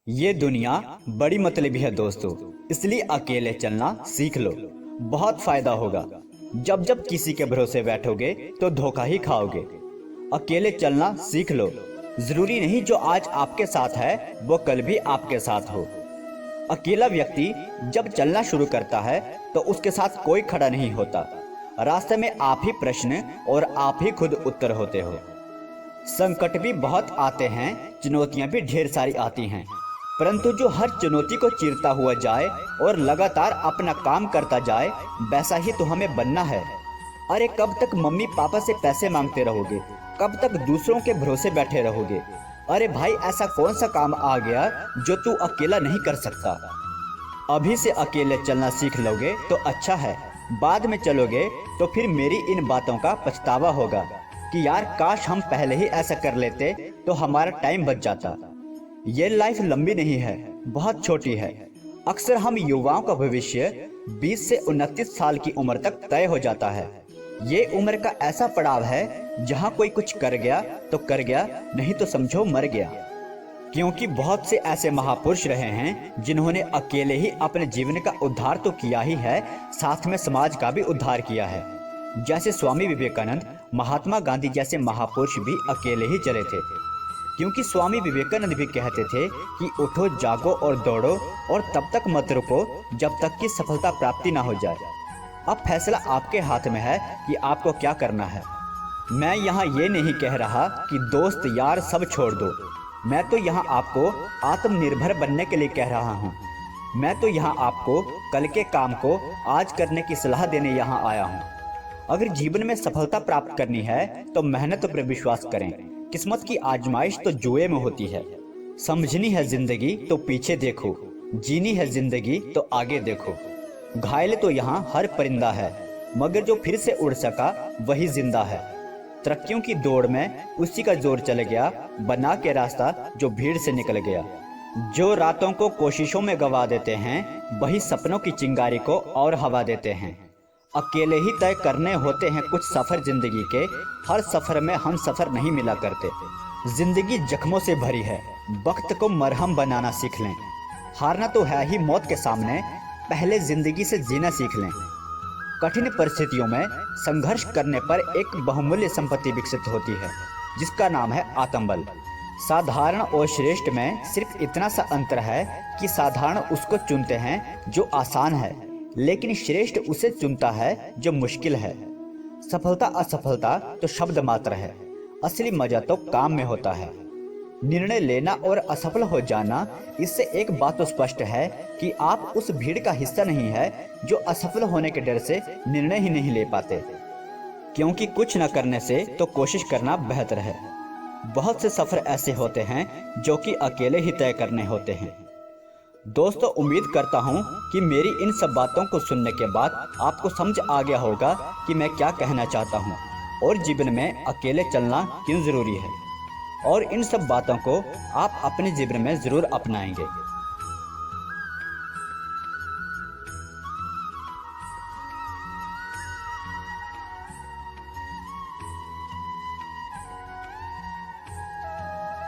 ये दुनिया बड़ी मतलबी है दोस्तों, इसलिए अकेले चलना सीख लो। बहुत फायदा होगा। जब जब किसी के भरोसे बैठोगे तो धोखा ही खाओगे। अकेले चलना सीख लो। जरूरी नहीं जो आज आपके साथ है वो कल भी आपके साथ हो। अकेला व्यक्ति जब चलना शुरू करता है तो उसके साथ कोई खड़ा नहीं होता। रास्ते में आप ही प्रश्न और आप ही खुद उत्तर होते हो। संकट भी बहुत आते हैं, चुनौतियां भी ढेर सारी आती हैं, परंतु जो हर चुनौती को चीरता हुआ जाए और लगातार अपना काम करता जाए, वैसा ही तो हमें बनना है। अरे कब तक मम्मी पापा से पैसे मांगते रहोगे? कब तक दूसरों के भरोसे बैठे रहोगे? अरे भाई, ऐसा कौन सा काम आ गया जो तू अकेला नहीं कर सकता? अभी से अकेले चलना सीख लोगे तो अच्छा है। बाद में चलोगे तो फिर मेरी इन बातों का पछतावा होगा कि यार काश हम पहले ही ऐसा कर लेते तो हमारा टाइम बच जाता। ये लाइफ लंबी नहीं है, बहुत छोटी है। अक्सर हम युवाओं का भविष्य 20 से 29 साल की उम्र तक तय हो जाता है। ये उम्र का ऐसा पड़ाव है जहां कोई कुछ कर गया तो कर गया, नहीं तो समझो मर गया। क्योंकि बहुत से ऐसे महापुरुष रहे हैं जिन्होंने अकेले ही अपने जीवन का उद्धार तो किया ही है, साथ में समाज का भी उद्धार किया है। जैसे स्वामी विवेकानंद, महात्मा गांधी जैसे महापुरुष भी अकेले ही चले थे। क्योंकि स्वामी विवेकानंद भी कहते थे कि उठो, जागो और दौड़ो, और तब तक मत रुको जब तक कि सफलता प्राप्ति ना हो जाए। अब फैसला आपके हाथ में है कि आपको क्या करना है। मैं यहाँ ये नहीं कह रहा कि दोस्त यार सब छोड़ दो। मैं तो यहाँ आपको आत्मनिर्भर बनने के लिए कह रहा हूँ। मैं तो यहाँ आपको कल के काम को आज करने की सलाह देने यहाँ आया हूँ। अगर जीवन में सफलता प्राप्त करनी है तो मेहनत पर विश्वास करें। किस्मत की आजमाइश तो जुए में होती है। समझनी है जिंदगी तो पीछे देखो, जीनी है जिंदगी तो आगे देखो। घायल तो यहाँ हर परिंदा है, मगर जो फिर से उड़ सका वही जिंदा है। तरक्कियों की दौड़ में उसी का जोर चल गया, बना के रास्ता जो भीड़ से निकल गया। जो रातों को कोशिशों में गवा देते हैं, वही सपनों की चिंगारी को और हवा देते हैं। अकेले ही तय करने होते हैं कुछ सफर जिंदगी के, हर सफर में हम सफर नहीं मिला करते। जिंदगी जख्मों से भरी है, वक्त को मरहम बनाना सीख लें। हारना तो है ही मौत के सामने, पहले जिंदगी से जीना सीख लें। कठिन परिस्थितियों में संघर्ष करने पर एक बहुमूल्य संपत्ति विकसित होती है, जिसका नाम है आत्मबल। साधारण और श्रेष्ठ में सिर्फ इतना सा अंतर है कि साधारण उसको चुनते हैं जो आसान है, लेकिन श्रेष्ठ उसे चुनता है जो मुश्किल है। सफलता असफलता तो शब्द मात्र है, असली मजा तो काम में होता है। निर्णय लेना और असफल हो जाना, इससे एक बात तो स्पष्ट है कि आप उस भीड़ का हिस्सा नहीं है जो असफल होने के डर से निर्णय ही नहीं ले पाते। क्योंकि कुछ न करने से तो कोशिश करना बेहतर है। बहुत से सफर ऐसे होते हैं जो कि अकेले ही तय करने होते हैं। दोस्तों, उम्मीद करता हूँ कि मेरी इन सब बातों को सुनने के बाद आपको समझ आ गया होगा कि मैं क्या कहना चाहता हूँ और जीवन में अकेले चलना क्यों ज़रूरी है। और इन सब बातों को आप अपने जीवन में ज़रूर अपनाएंगे।